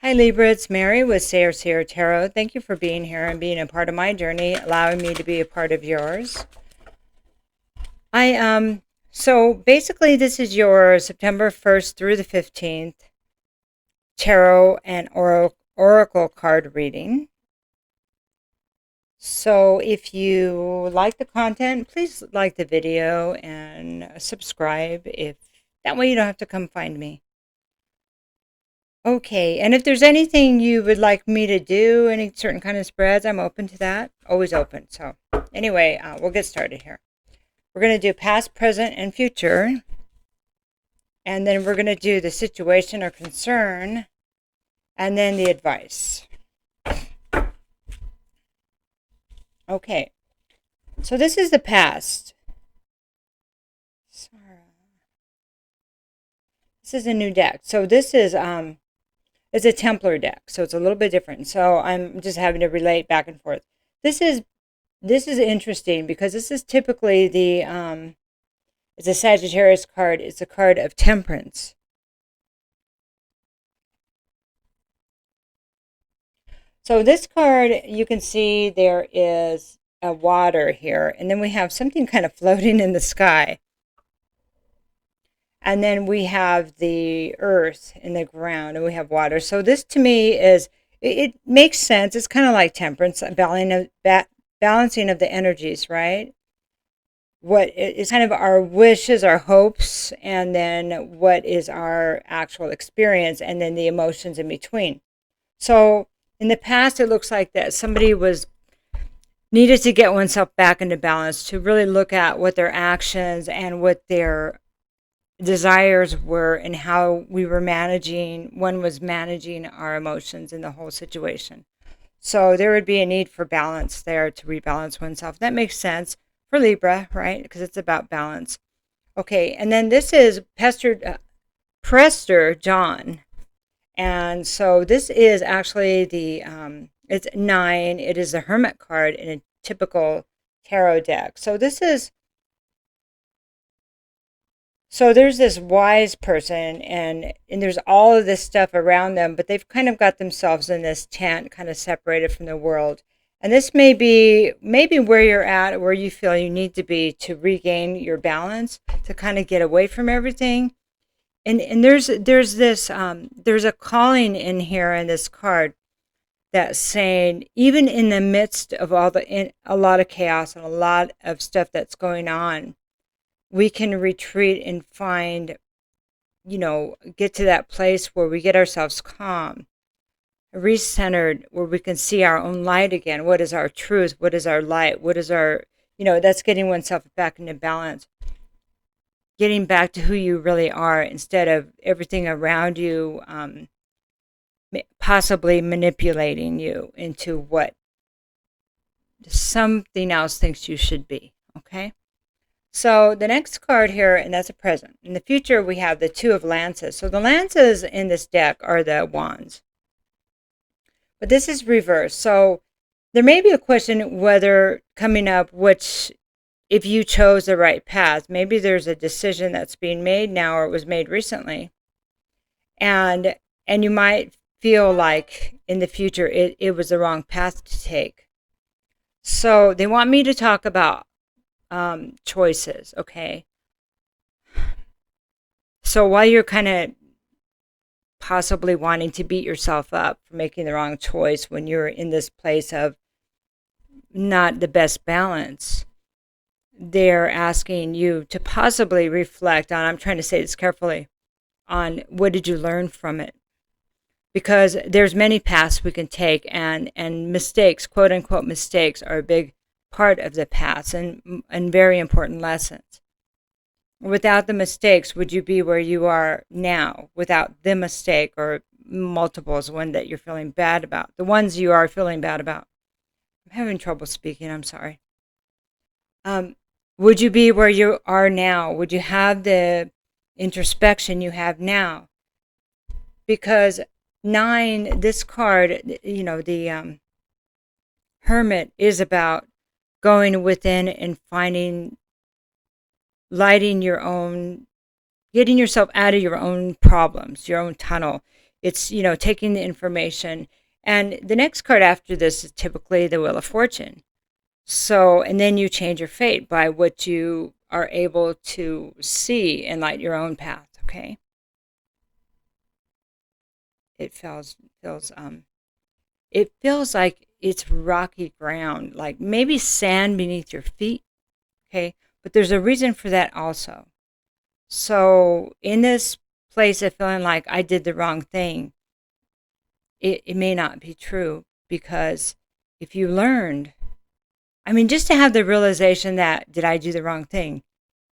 Hi Libra, it's Mary with Sayre Tarot. Thank you for being here and being a part of my journey, allowing me to be a part of yours. So basically this is your September 1st through the 15th tarot and oracle card reading. So if you like the content, please like the video and subscribe, if that way you don't have to come find me. Okay, and if there's anything you would like me to do, any certain kind of spreads, I'm open to that. Always open. So anyway, we'll get started here. We're going to do past, present, and future. And then we're going to do the situation or concern, and then the advice. Okay, so this is the past. This is a new deck. So this is it's a Templar deck, so it's a little bit different. So I'm just having to relate back and forth. This is interesting because this is typically it's a Sagittarius card. It's a card of temperance. So this card, you can see there is a water here, and then we have something kind of floating in the sky. And then we have the earth and the ground, and we have water. So this to me is, it makes sense. It's kind of like temperance, balancing of the energies, right? What is kind of our wishes, our hopes, and then what is our actual experience, and then the emotions in between. So in the past, it looks like that somebody needed to get oneself back into balance, to really look at what their actions and what their desires were, and how one was managing our emotions in the whole situation. So there would be a need for balance there, to rebalance oneself. That makes sense for Libra, right? Because it's about balance. Okay, and then this is Prester John. And so this is actually it's 9. It is the Hermit card in a typical tarot deck. So there's this wise person, and there's all of this stuff around them, but they've kind of got themselves in this tent, kind of separated from the world. And this may be maybe where you're at, where you feel you need to be to regain your balance, to kind of get away from everything. And there's a calling in here in this card that's saying, even in the midst of a lot of chaos and a lot of stuff that's going on, we can retreat and find, get to that place where we get ourselves calm, recentered, where we can see our own light again. What is our truth? What is our light? What is our, that's getting oneself back into balance. Getting back to who you really are, instead of everything around you possibly manipulating you into what something else thinks you should be, okay? So the next card here, and that's a present. In the future, we have the 2 of lances. So the lances in this deck are the wands. But this is reversed. So there may be a question whether coming up if you chose the right path. Maybe there's a decision that's being made now, or it was made recently. And you might feel like in the future it was the wrong path to take. So they want me to talk about choices, okay? So while you're kind of possibly wanting to beat yourself up for making the wrong choice, when you're in this place of not the best balance, they're asking you to possibly reflect on, I'm trying to say this carefully, on what did you learn from it? Because there's many paths we can take, and mistakes, quote unquote mistakes, are a big part of the past, and very important lessons. Without the mistakes, would you be where you are now? Without the mistake, or multiples, one that you're feeling bad about, the ones you are feeling bad about. I'm having trouble speaking, I'm sorry. Would you be where you are now? Would you have the introspection you have now? Because 9, this card, the Hermit, is about going within and getting yourself out of your own problems, your own tunnel. It's, taking the information. And the next card after this is typically the Wheel of Fortune. So, and then you change your fate by what you are able to see and light your own path, okay? It feels like it's rocky ground, like maybe sand beneath your feet, okay? But there's a reason for that also. So in this place of feeling like I did the wrong thing, it may not be true, because if you learned, just to have the realization that did I do the wrong thing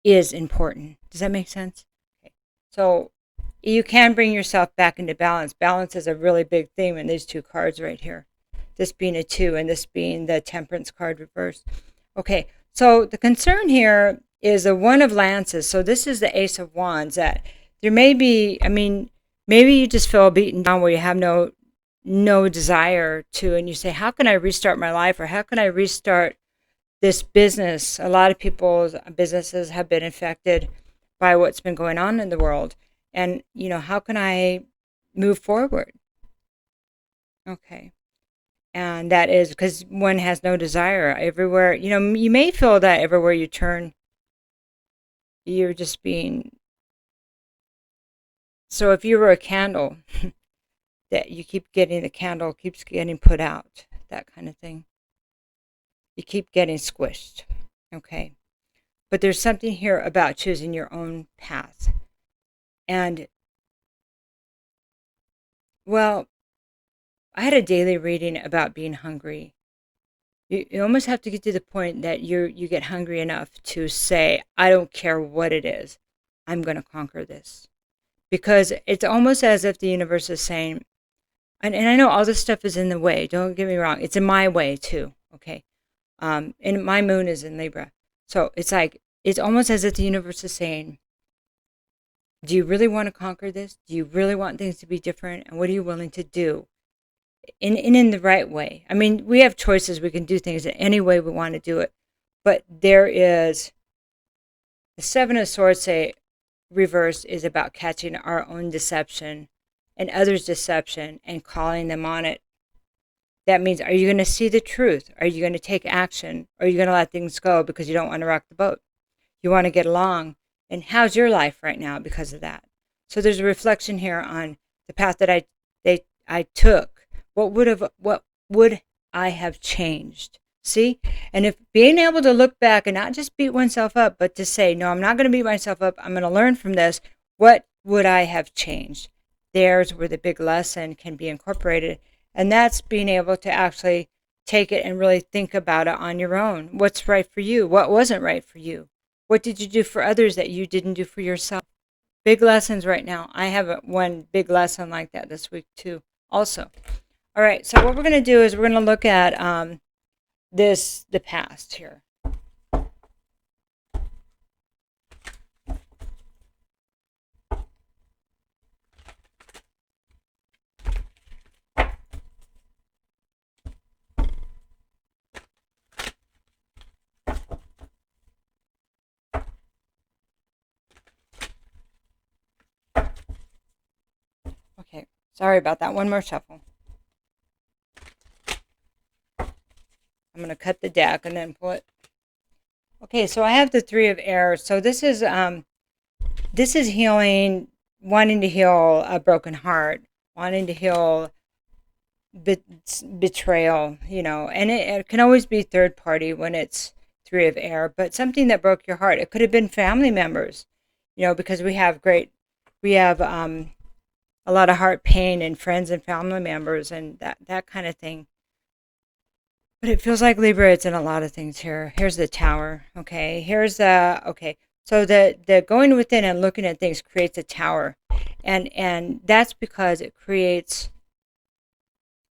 is important. Does that make sense? Okay. So you can bring yourself back into balance. Balance is a really big theme in these two cards right here. This being a 2 and this being the Temperance card reversed. Okay, so the concern here is the One of Lances. So this is the Ace of Wands, that there may be, maybe you just feel beaten down where you have no desire to, and you say, how can I restart my life, or how can I restart this business? A lot of people's businesses have been affected by what's been going on in the world. And, how can I move forward? Okay. And that is because one has no desire everywhere. You may feel that everywhere you turn, you're just being. So if you were a candle, that you keep getting, the candle keeps getting put out, that kind of thing. You keep getting squished. Okay. But there's something here about choosing your own path. And, well, I had a daily reading about being hungry. You almost have to get to the point that you get hungry enough to say, I don't care what it is, I'm going to conquer this. Because it's almost as if the universe is saying, and I know all this stuff is in the way, don't get me wrong, it's in my way too, okay? And my moon is in Libra. So it's almost as if the universe is saying, do you really want to conquer this? Do you really want things to be different? And what are you willing to do? In the right way. We have choices. We can do things in any way we want to do it. But there is the Seven of Swords, say, reversed, is about catching our own deception and others' deception and calling them on it. That means, are you going to see the truth? Are you going to take action? Or are you going to let things go because you don't want to rock the boat? You want to get along. And how's your life right now because of that? So there's a reflection here on the path that I took. What would I have changed? See? And if being able to look back and not just beat oneself up, but to say, no, I'm not going to beat myself up. I'm going to learn from this. What would I have changed? There's where the big lesson can be incorporated. And that's being able to actually take it and really think about it on your own. What's right for you? What wasn't right for you? What did you do for others that you didn't do for yourself? Big lessons right now. I have one big lesson like that this week too also. All right, so what we're going to do is we're going to look at the past here. Okay, sorry about that. One more shuffle. I'm going to cut the deck and then pull it. Okay, so I have the Three of Air. So this is healing, wanting to heal a broken heart, wanting to heal betrayal, and it can always be third party when it's Three of Air, but something that broke your heart. It could have been family members, because we have a lot of heart pain in friends and family members and that kind of thing. But it feels like Libra, it's in a lot of things here. Here's the Tower, okay? So the going within and looking at things creates a tower. And that's because it creates,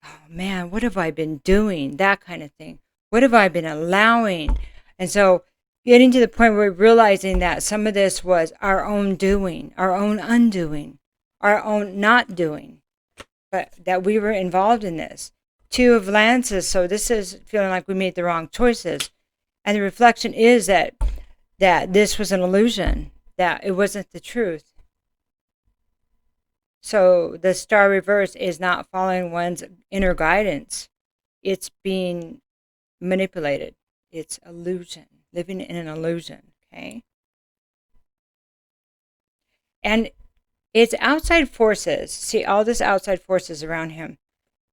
oh man, what have I been doing? That kind of thing. What have I been allowing? And so getting to the point where we're realizing that some of this was our own doing, our own undoing, our own not doing, but that we were involved in this. Two of Lances, so this is feeling like we made the wrong choices. And the reflection is that this was an illusion, that it wasn't the truth. So the star reverse is not following one's inner guidance. It's being manipulated. It's illusion, living in an illusion, okay? And it's outside forces. See, all this outside forces around him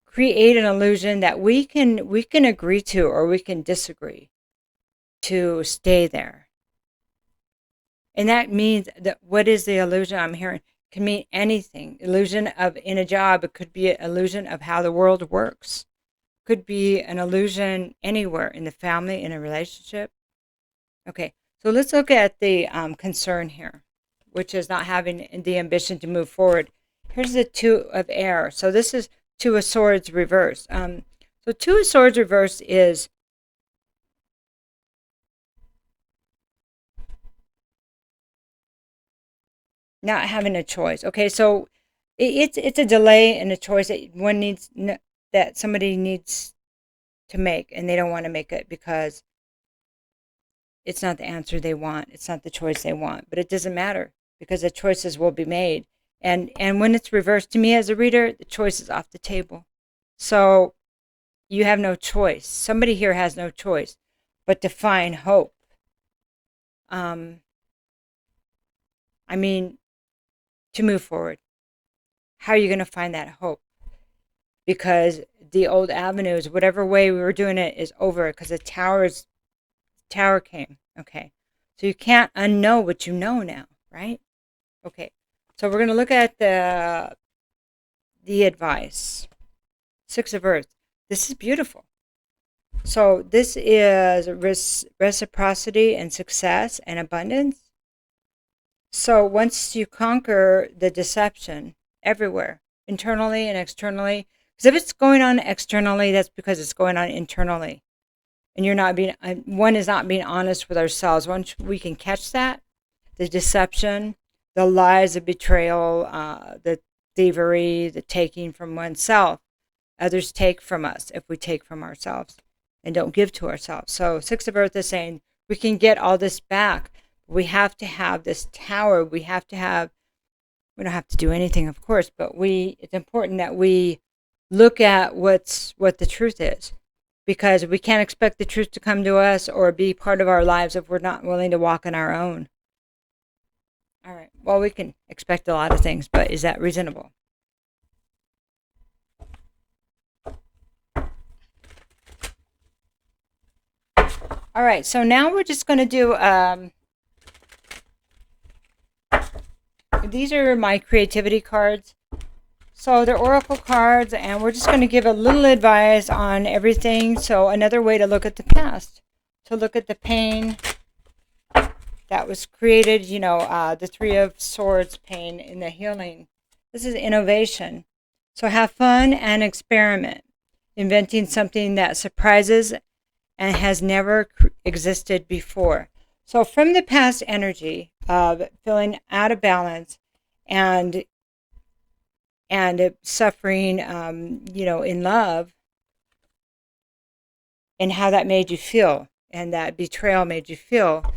create an illusion that we can agree to or we can disagree to stay there. And that means that what is the illusion I'm hearing? It can mean anything. Illusion of in a job, it could be an illusion of how the world works. Could be an illusion anywhere in the family, in a relationship. Okay, so let's look at the concern here, which is not having the ambition to move forward. Here's the Two of Air. So this is Two of Swords reverse. So Two of Swords reverse is not having a choice. Okay, so it's a delay in a choice that one needs, that somebody needs to make, and they don't want to make it because it's not the answer they want. It's not the choice they want. But it doesn't matter because the choices will be made. And when it's reversed, to me as a reader, the choice is off the table. So you have no choice. Somebody here has no choice but to find hope. I mean, to move forward. How are you going to find that hope? Because the old avenues, whatever way we were doing it, is over because the tower came. Okay. So you can't unknow what you know now, right? Okay. So we're going to look at the advice. Six of Earth. This is beautiful. So this is reciprocity and success and abundance. So once you conquer the deception everywhere, internally and externally, because if it's going on externally, that's because it's going on internally. And you're not being, one is not being honest with ourselves. Once we can catch that, the deception, the lies, the betrayal, the thievery, the taking from oneself, others take from us if we take from ourselves and don't give to ourselves. So Six of Earth is saying we can get all this back. We have to have this tower. We don't have to do anything, of course, but it's important that we look at what the truth is, because we can't expect the truth to come to us or be part of our lives if we're not willing to walk on our own. All right. Well, we can expect a lot of things, but is that reasonable? All right. So now we're just going to do these are my creativity cards. So they're oracle cards, and we're just going to give a little advice on everything. So another way to look at the past, to look at the pain that was created, the Three of Swords pain in the healing. This is innovation. So have fun and experiment, inventing something that surprises and has never existed before. So from the past energy of feeling out of balance and suffering, in love, and how that made you feel, and that betrayal made you feel,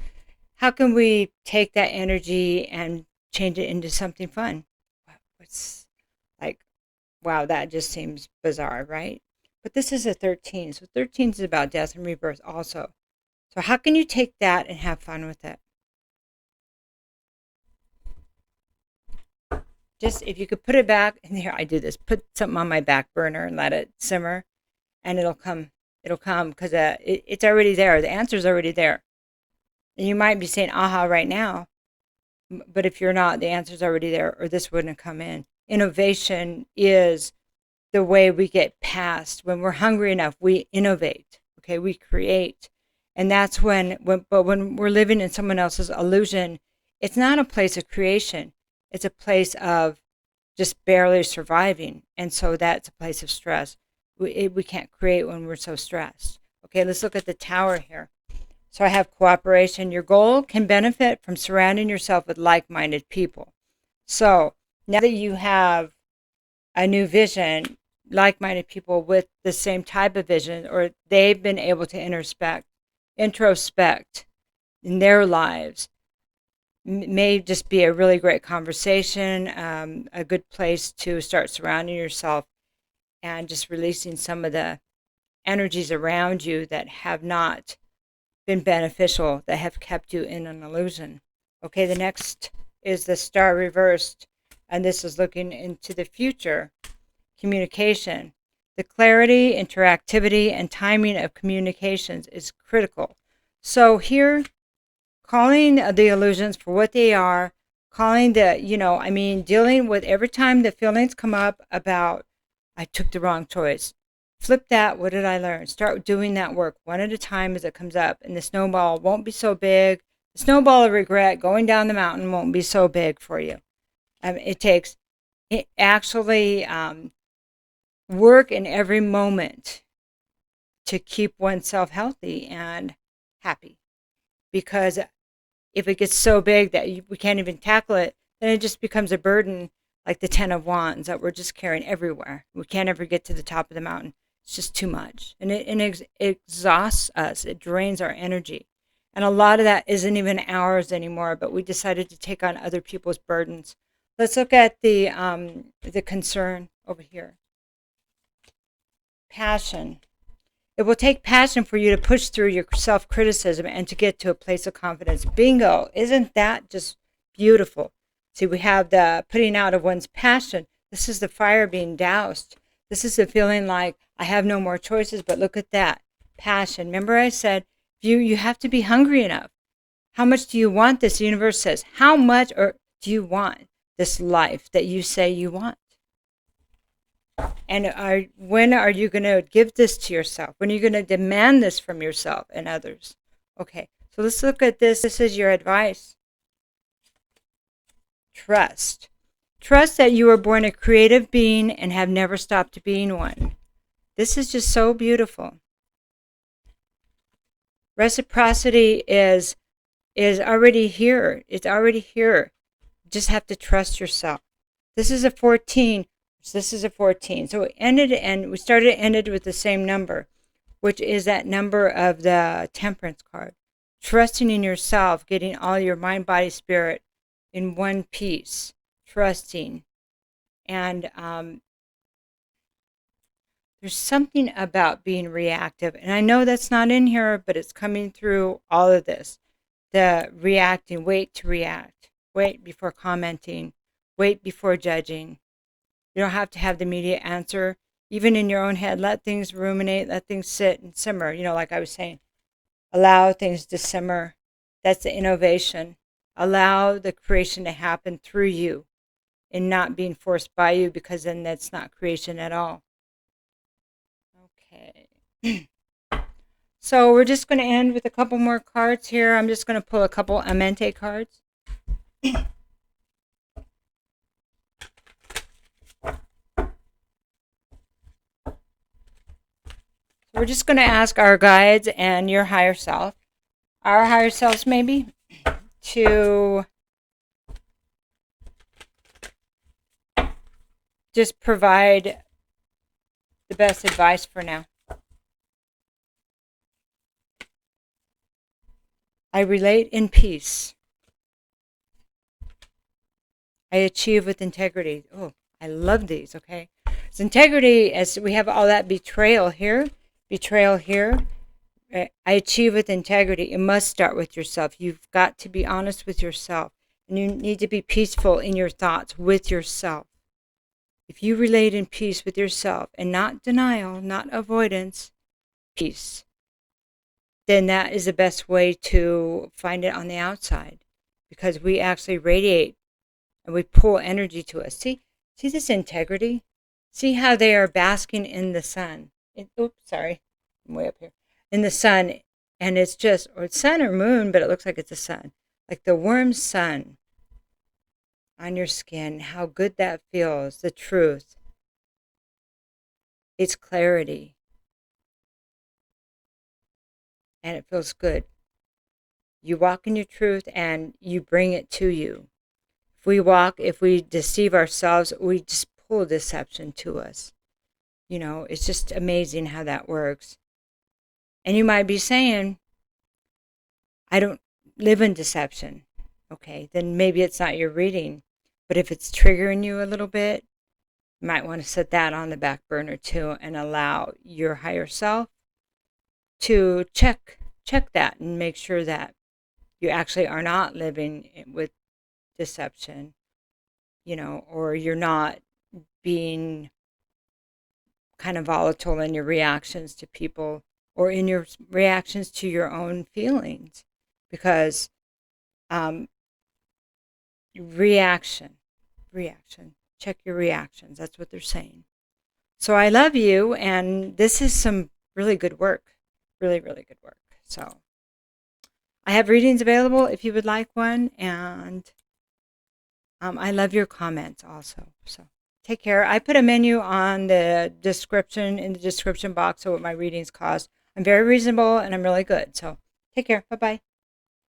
how can we take that energy and change it into something fun? It's like, wow, that just seems bizarre, right? But this is a 13. So 13 is about death and rebirth also. So how can you take that and have fun with it? Just if you could put it back, and here I do this, put something on my back burner and let it simmer, and it'll come because it's already there. The answer's already there. And you might be saying, aha, right now. But if you're not, the answer's already there, or this wouldn't have come in. Innovation is the way we get past. When we're hungry enough, we innovate. Okay, we create. And that's when we're living in someone else's illusion, it's not a place of creation. It's a place of just barely surviving. And so that's a place of stress. We can't create when we're so stressed. Okay, let's look at the tower here. So I have cooperation. Your goal can benefit from surrounding yourself with like-minded people. So now that you have a new vision, like-minded people with the same type of vision, or they've been able to introspect in their lives, may just be a really great conversation, a good place to start surrounding yourself and just releasing some of the energies around you that have not been beneficial, that have kept you in an illusion. Okay, the next is the star reversed, and this is looking into the future. Communication. The clarity, interactivity, and timing of communications is critical. So here, calling the illusions for what they are, calling dealing with every time the feelings come up about, I took the wrong choice. Flip that, what did I learn? Start doing that work one at a time as it comes up, and the snowball won't be so big. The snowball of regret going down the mountain won't be so big for you. It takes work in every moment to keep oneself healthy and happy. Because if it gets so big that we can't even tackle it, then it just becomes a burden, like the 10 of Wands that we're just carrying everywhere. We can't ever get to the top of the mountain. It's just too much. And it exhausts us. It drains our energy. And a lot of that isn't even ours anymore, but we decided to take on other people's burdens. Let's look at the concern over here. Passion. It will take passion for you to push through your self-criticism and to get to a place of confidence. Bingo. Isn't that just beautiful? See, we have the putting out of one's passion. This is the fire being doused. This is the feeling like I have no more choices, but look at that. Passion. Remember I said, you have to be hungry enough. How much do you want this? The universe says, how much do you want this life that you say you want? And when are you going to give this to yourself? When are you going to demand this from yourself and others? Okay, so let's look at this. This is your advice. Trust. Trust that you were born a creative being and have never stopped being one. This is just so beautiful. Reciprocity is already here. It's already here. You just have to trust yourself. This is a 14. This is a 14. So it ended and we started ended with the same number, which is that number of the Temperance card. Trusting in yourself, getting all your mind, body, spirit in one piece. Trusting. And there's something about being reactive. And I know that's not in here, but it's coming through all of this. The reacting, wait to react. Wait before commenting. Wait before judging. You don't have to have the immediate answer. Even in your own head, let things ruminate, let things sit and simmer. Like I was saying, allow things to simmer. That's the innovation. Allow the creation to happen through you and not being forced by you, because then that's not creation at all. Okay. So we're just going to end with a couple more cards here. I'm just going to pull a couple Amente cards. We're just going to ask our guides and your higher self, our higher selves maybe, to just provide the best advice for now. I relate in peace. I achieve with integrity. Oh, I love these, okay? So integrity, as we have all that betrayal here, I achieve with integrity. It must start with yourself. You've got to be honest with yourself. And you need to be peaceful in your thoughts with yourself. If you relate in peace with yourself and not denial, not avoidance, peace, then that is the best way to find it on the outside, because we actually radiate and we pull energy to us. See this integrity? See how they are basking in the sun. Sorry, I'm way up here. In the sun, and it's just, or it's sun or moon, but it looks like it's a sun. Like the warm sun on your skin, how good that feels, the truth. It's clarity. And it feels good. You walk in your truth and you bring it to you. If we deceive ourselves, we just pull deception to us. It's just amazing how that works. And you might be saying, I don't live in deception. okay, then maybe it's not your reading. But if it's triggering you a little bit, you might want to set that on the back burner too and allow your higher self to check that and make sure that you actually are not living with deception, or you're not being kind of volatile in your reactions to people or in your reactions to your own feelings, because reaction, check your reactions. That's what they're saying. So I love you, and this is some really good work, really, really good work. So I have readings available if you would like one, and I love your comments also. So take care. I put a menu on the description, in the description box, of what my readings cost. I'm very reasonable and I'm really good. So take care. Bye-bye.